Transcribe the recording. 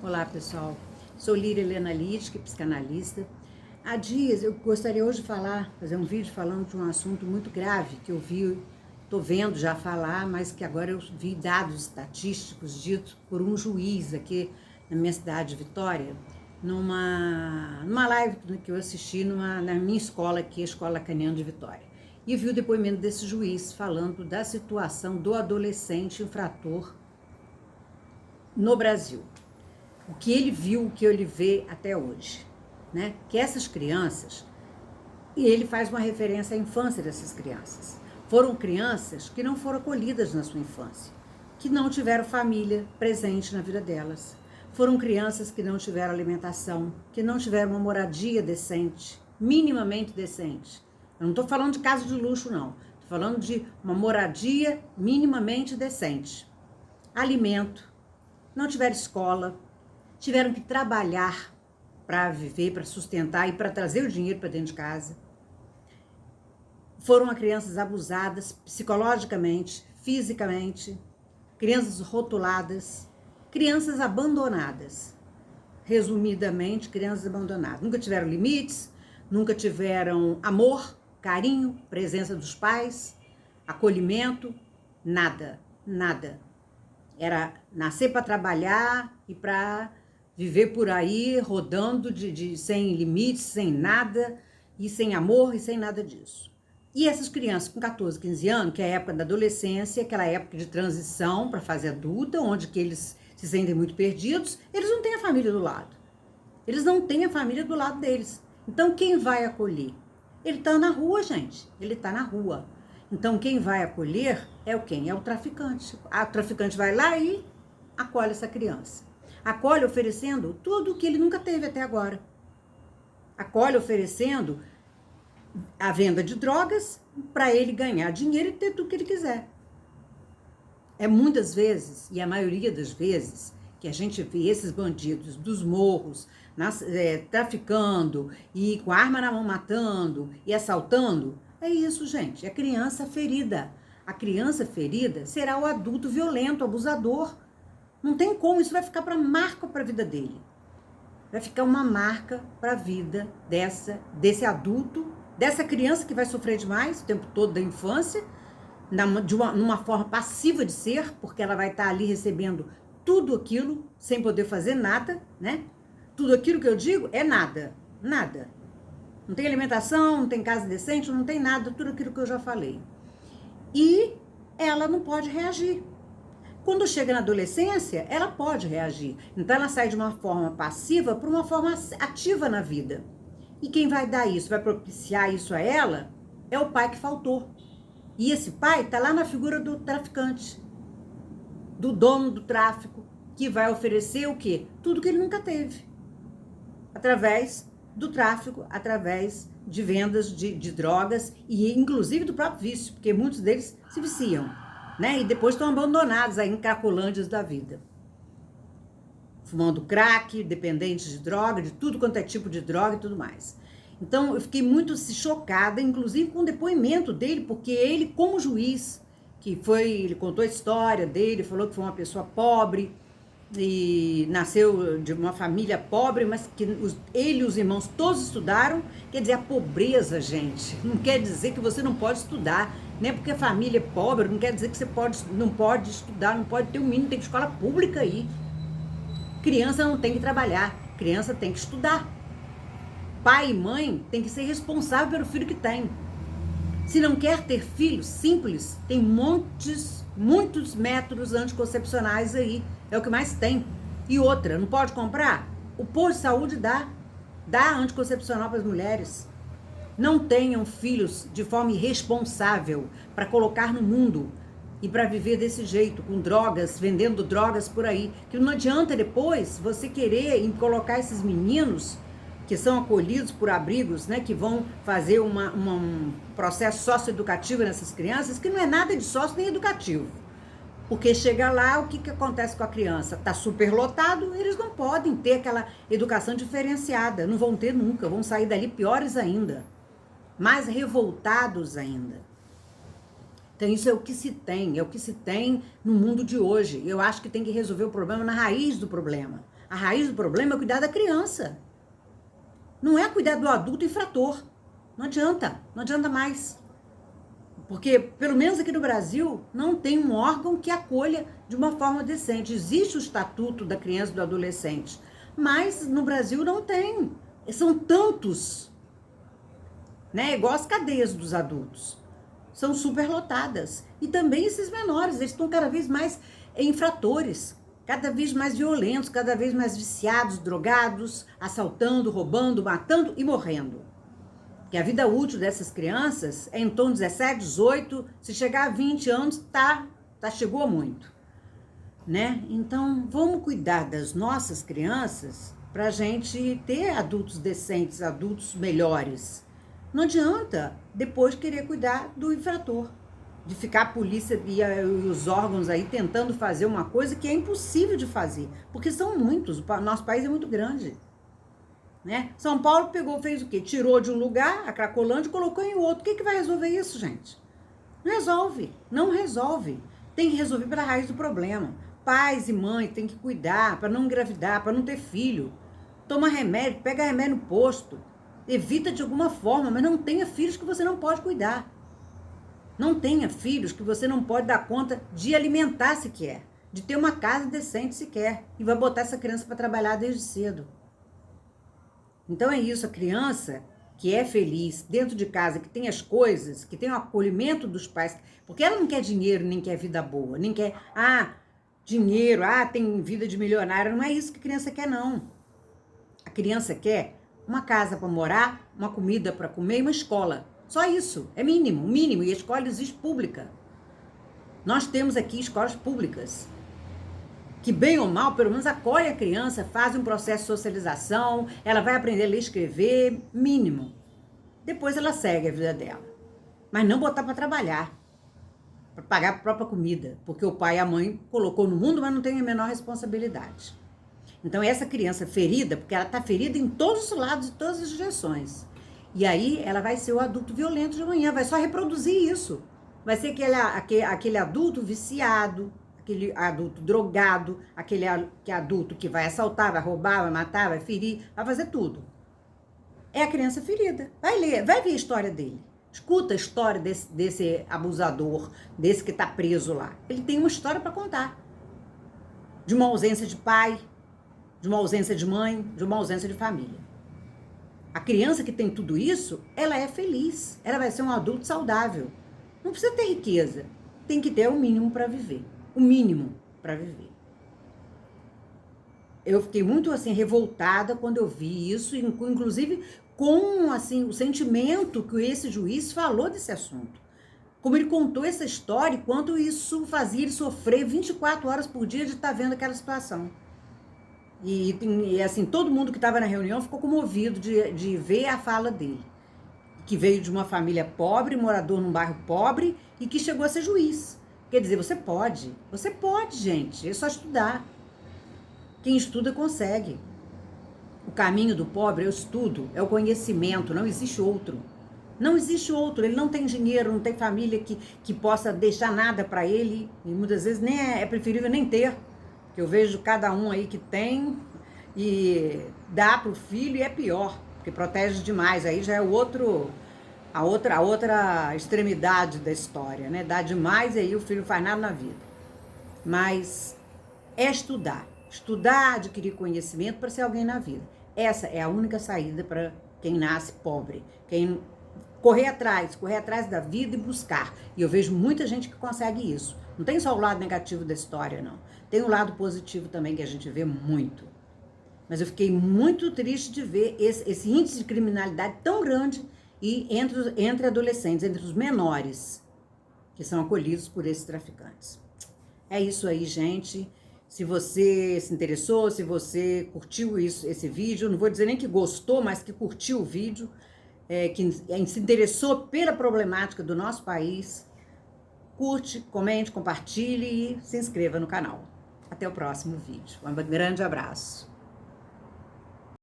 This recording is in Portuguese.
Olá, pessoal. Sou Líria Helena Littke, psicanalista. Há dias eu gostaria hoje de fazer um vídeo falando de um assunto muito grave que eu estou vendo já falar, mas que agora eu vi dados estatísticos ditos por um juiz aqui na minha cidade de Vitória, numa live que eu assisti na minha escola aqui, a Escola Lacaniana de Vitória. E vi o depoimento desse juiz falando da situação do adolescente infrator no Brasil. O que ele viu, o que ele vê até hoje, né? Que essas crianças, e ele faz uma referência à infância dessas crianças. Foram crianças que não foram acolhidas na sua infância, que não tiveram família presente na vida delas. Foram crianças que não tiveram alimentação, que não tiveram uma moradia decente, minimamente decente. Eu não estou falando de casa de luxo, não. Estou falando de uma moradia minimamente decente. Alimento, não tiveram escola, tiveram que trabalhar para viver, para sustentar e para trazer o dinheiro para dentro de casa. Foram crianças abusadas psicologicamente, fisicamente, crianças rotuladas, crianças abandonadas. Resumidamente, crianças abandonadas. Nunca tiveram limites, nunca tiveram amor, carinho, presença dos pais, acolhimento, nada, nada. Era nascer para trabalhar e para viver por aí, rodando sem limites, sem nada, e sem amor e sem nada disso. E essas crianças com 14, 15 anos, que é a época da adolescência, aquela época de transição para a fase adulta, onde que eles se sentem muito perdidos, eles não têm a família do lado. Eles não têm a família do lado deles. Então, quem vai acolher? Ele está na rua, gente. Ele está na rua. Então, quem vai acolher é o quem? É o traficante. O traficante vai lá e acolhe essa criança. Acolhe oferecendo tudo o que ele nunca teve até agora. Acolhe oferecendo a venda de drogas para ele ganhar dinheiro e ter tudo que ele quiser. É muitas vezes, e a maioria das vezes, que a gente vê esses bandidos dos morros traficando e com a arma na mão matando e assaltando. É isso, gente. É criança ferida. A criança ferida será o adulto violento, abusador. Não tem como, isso vai ficar para marca para a vida dele. Vai ficar uma marca para a vida desse adulto, dessa criança que vai sofrer demais o tempo todo da infância, numa forma passiva de ser, porque ela vai estar ali recebendo tudo aquilo, sem poder fazer nada, né? Tudo aquilo que eu digo é nada, nada. Não tem alimentação, não tem casa decente, não tem nada, tudo aquilo que eu já falei. E ela não pode reagir. Quando chega na adolescência, ela pode reagir. Então, ela sai de uma forma passiva para uma forma ativa na vida. E quem vai dar isso, vai propiciar isso a ela, é o pai que faltou. E esse pai está lá na figura do traficante, do dono do tráfico, que vai oferecer o quê? Tudo que ele nunca teve. Através do tráfico, através de vendas de drogas e inclusive do próprio vício, porque muitos deles se viciam, né? E depois estão abandonados aí em cracolândias da vida. Fumando crack, dependentes de droga, de tudo quanto é tipo de droga e tudo mais. Então, eu fiquei muito chocada, inclusive com o depoimento dele, porque ele, como juiz, ele contou a história dele, falou que foi uma pessoa pobre e nasceu de uma família pobre, mas que ele e os irmãos todos estudaram. Quer dizer, a pobreza, gente, não quer dizer que você não pode estudar, né? Porque a família é pobre, não quer dizer que você não pode estudar, não pode ter um mínimo, tem escola pública aí. Criança não tem que trabalhar, criança tem que estudar. Pai e mãe tem que ser responsável pelo filho que tem. Se não quer ter filho simples, tem muitos métodos anticoncepcionais aí. É o que mais tem. E outra, não pode comprar? O posto de saúde dá anticoncepcional para as mulheres. Não tenham filhos de forma irresponsável para colocar no mundo e para viver desse jeito, com drogas, vendendo drogas por aí. Que não adianta depois você querer colocar esses meninos que são acolhidos por abrigos, né, que vão fazer um processo socioeducativo nessas crianças, que não é nada de sócio nem educativo. Porque chega lá, o que acontece com a criança? Está superlotado, eles não podem ter aquela educação diferenciada, não vão ter nunca, vão sair dali piores ainda, mais revoltados ainda. Então isso é o que se tem no mundo de hoje. Eu acho que tem que resolver o problema na raiz do problema. A raiz do problema é cuidar da criança. Não é cuidar do adulto infrator. Não adianta mais. Porque, pelo menos aqui no Brasil, não tem um órgão que acolha de uma forma decente. Existe o Estatuto da Criança e do Adolescente, mas no Brasil não tem. São tantos, né? Igual as cadeias dos adultos. São superlotadas. E também esses menores, eles estão cada vez mais infratores, cada vez mais violentos, cada vez mais viciados, drogados, assaltando, roubando, matando e morrendo. Que a vida útil dessas crianças é em torno de 17, 18, se chegar a 20 anos, chegou muito, né? Então, vamos cuidar das nossas crianças para a gente ter adultos decentes, adultos melhores. Não adianta depois querer cuidar do infrator, de ficar a polícia e os órgãos aí tentando fazer uma coisa que é impossível de fazer, porque são muitos, o nosso país é muito grande. Né? São Paulo fez o quê? Tirou de um lugar, a Cracolândia, e colocou em outro. O que vai resolver isso, gente? Não resolve. Tem que resolver pela raiz do problema. Pais e mães têm que cuidar para não engravidar, para não ter filho. Toma remédio, pega remédio no posto. Evita de alguma forma, mas não tenha filhos que você não pode cuidar. Não tenha filhos que você não pode dar conta de alimentar sequer, de ter uma casa decente sequer. E vai botar essa criança para trabalhar desde cedo. Então é isso, a criança que é feliz dentro de casa, que tem as coisas, que tem o acolhimento dos pais, porque ela não quer dinheiro, nem quer vida boa, nem quer, dinheiro, tem vida de milionário, não é isso que a criança quer, não. A criança quer uma casa para morar, uma comida para comer e uma escola. Só isso, é mínimo, e a escola existe pública. Nós temos aqui escolas públicas, que bem ou mal, pelo menos acolhe a criança, faz um processo de socialização, ela vai aprender a ler e escrever, mínimo. Depois ela segue a vida dela. Mas não botar para trabalhar, para pagar a própria comida, porque o pai e a mãe colocou no mundo, mas não tem a menor responsabilidade. Então essa criança ferida, porque ela está ferida em todos os lados, em todas as direções. E aí ela vai ser o adulto violento de amanhã, vai só reproduzir isso. Vai ser aquele adulto viciado, aquele adulto drogado, aquele adulto que vai assaltar, vai roubar, vai matar, vai ferir, vai fazer tudo. É a criança ferida. Vai ler, vai ver a história dele. Escuta a história desse abusador, desse que está preso lá. Ele tem uma história para contar. De uma ausência de pai, de uma ausência de mãe, de uma ausência de família. A criança que tem tudo isso, ela é feliz. Ela vai ser um adulto saudável. Não precisa ter riqueza. Tem que ter o mínimo para viver. O mínimo para viver. Eu fiquei muito assim revoltada quando eu vi isso, inclusive com assim o sentimento que esse juiz falou desse assunto. Como ele contou essa história e quanto isso fazia ele sofrer 24 horas por dia de estar vendo aquela situação. E assim, todo mundo que estava na reunião ficou comovido de ver a fala dele. Que veio de uma família pobre, morador num bairro pobre e que chegou a ser juiz. Quer dizer, você pode, gente, é só estudar. Quem estuda consegue. O caminho do pobre é o estudo, é o conhecimento, não existe outro. Não existe outro, ele não tem dinheiro, não tem família que possa deixar nada para ele, e muitas vezes nem é preferível nem ter, porque eu vejo cada um aí que tem e dá pro filho e é pior, porque protege demais, aí já é a outra extremidade da história, né? Dá demais e aí o filho faz nada na vida. Mas é estudar, adquirir conhecimento para ser alguém na vida. Essa é a única saída para quem nasce pobre, quem correr atrás da vida e buscar. E eu vejo muita gente que consegue isso. Não tem só o lado negativo da história, não. Tem o lado positivo também que a gente vê muito. Mas eu fiquei muito triste de ver esse índice de criminalidade tão grande e entre adolescentes, entre os menores, que são acolhidos por esses traficantes. É isso aí, gente. Se você se interessou, se você curtiu esse vídeo, não vou dizer nem que gostou, mas que curtiu o vídeo, que se interessou pela problemática do nosso país, curte, comente, compartilhe e se inscreva no canal. Até o próximo vídeo. Um grande abraço.